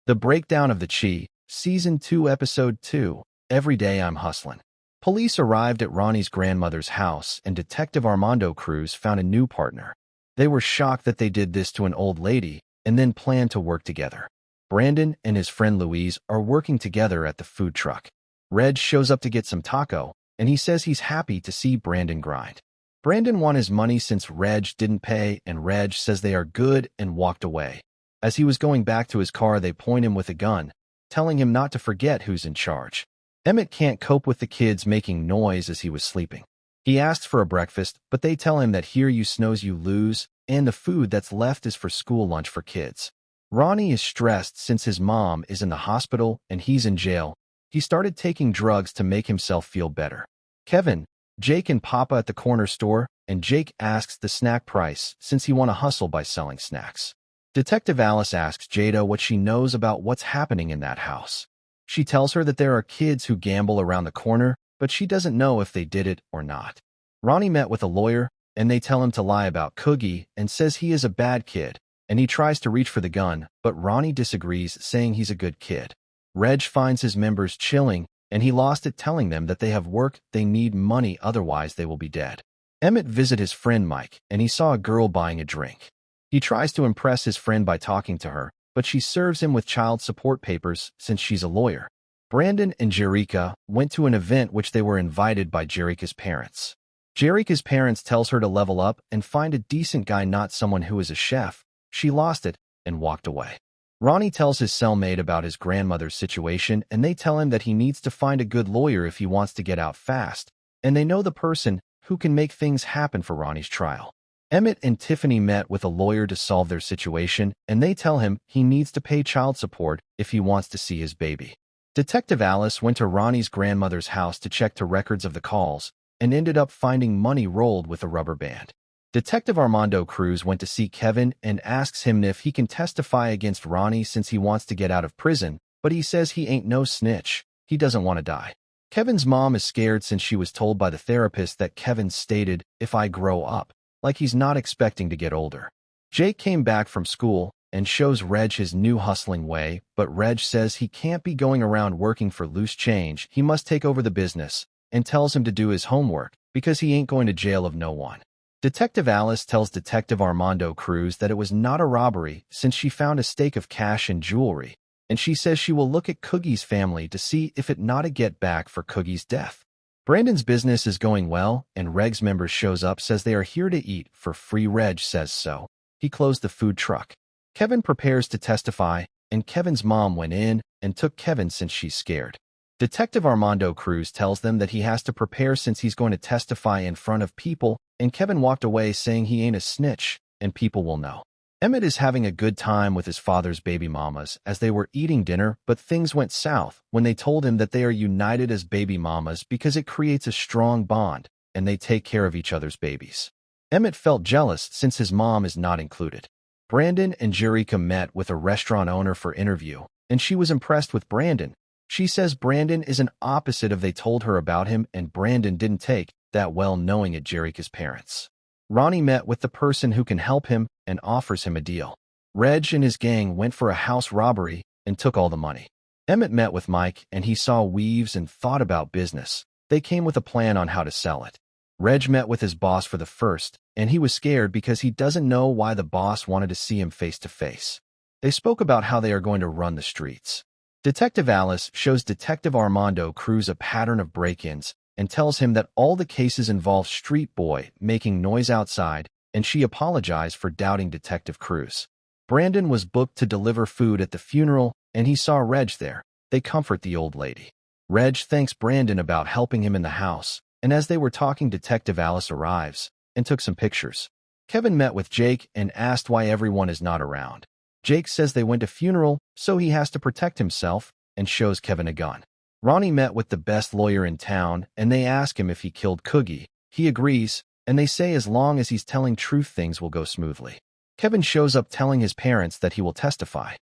The Breakdown of the Chi, Season 2, Episode 2, Every Day I'm Hustling. Police arrived at Ronnie's grandmother's house, and Detective Armando Cruz found a new partner. They were shocked that they did this to an old lady, and then planned to work together. Brandon and his friend Louise are working together at the food truck. Reg shows up to get some taco, and he says he's happy to see Brandon grind. Brandon won his money since Reg didn't pay, and Reg says they are good and walked away. As he was going back to his car, they point him with a gun, telling him not to forget who's in charge. Emmett can't cope with the kids making noise as he was sleeping. He asks for a breakfast, but they tell him that here you snooze you lose, and the food that's left is for school lunch for kids. Ronnie is stressed since his mom is in the hospital and he's in jail. He started taking drugs to make himself feel better. Kevin, Jake and Papa at the corner store, and Jake asks the snack price since he want to hustle by selling snacks. Detective Alice asks Jada what she knows about what's happening in that house. She tells her that there are kids who gamble around the corner, but she doesn't know if they did it or not. Ronnie met with a lawyer, and they tell him to lie about Coogie and says he is a bad kid, and he tries to reach for the gun, but Ronnie disagrees, saying he's a good kid. Reg finds his members chilling, and he lost it, telling them that they have work, they need money, otherwise they will be dead. Emmett visits his friend Mike, and he saw a girl buying a drink. He tries to impress his friend by talking to her, but she serves him with child support papers since she's a lawyer. Brandon and Jerica went to an event which they were invited by Jerica's parents. Jerica's parents tells her to level up and find a decent guy, not someone who is a chef. She lost it and walked away. Ronnie tells his cellmate about his grandmother's situation, and they tell him that he needs to find a good lawyer if he wants to get out fast, and they know the person who can make things happen for Ronnie's trial. Emmett and Tiffany met with a lawyer to solve their situation, and they tell him he needs to pay child support if he wants to see his baby. Detective Alice went to Ronnie's grandmother's house to check the records of the calls, and ended up finding money rolled with a rubber band. Detective Armando Cruz went to see Kevin and asks him if he can testify against Ronnie since he wants to get out of prison, but he says he ain't no snitch. He doesn't want to die. Kevin's mom is scared since she was told by the therapist that Kevin stated, "If I grow up," like he's not expecting to get older. Jake came back from school and shows Reg his new hustling way, but Reg says he can't be going around working for loose change. He must take over the business, and tells him to do his homework because he ain't going to jail of no one. Detective Alice tells Detective Armando Cruz that it was not a robbery since she found a stake of cash and jewelry, and she says she will look at Coogie's family to see if it not a get back for Coogie's death. Brandon's business is going well, and Reg's member shows up, says they are here to eat for free. Reg says so. He closed the food truck. Kevin prepares to testify, and Kevin's mom went in and took Kevin since she's scared. Detective Armando Cruz tells them that he has to prepare since he's going to testify in front of people, and Kevin walked away saying he ain't a snitch, and people will know. Emmett is having a good time with his father's baby mamas as they were eating dinner, but things went south when they told him that they are united as baby mamas because it creates a strong bond, and they take care of each other's babies. Emmett felt jealous since his mom is not included. Brandon and Jerica met with a restaurant owner for interview, and she was impressed with Brandon. She says Brandon is an opposite of they told her about him, and Brandon didn't take that well, knowing it Jerica's parents. Ronnie met with the person who can help him and offers him a deal. Reg and his gang went for a house robbery and took all the money. Emmett met with Mike, and he saw weaves and thought about business. They came with a plan on how to sell it. Reg met with his boss for the first, and he was scared because he doesn't know why the boss wanted to see him face to face. They spoke about how they are going to run the streets. Detective Alice shows Detective Armando Cruz a pattern of break-ins and tells him that all the cases involve Street Boy making noise outside, and she apologized for doubting Detective Cruz. Brandon was booked to deliver food at the funeral, and he saw Reg there. They comfort the old lady. Reg thanks Brandon about helping him in the house, and as they were talking, Detective Alice arrives and took some pictures. Kevin met with Jake and asked why everyone is not around. Jake says they went to funeral, so he has to protect himself, and shows Kevin a gun. Ronnie met with the best lawyer in town, and they ask him if he killed Coogie. He agrees, and they say as long as he's telling truth, things will go smoothly. Kevin shows up telling his parents that he will testify.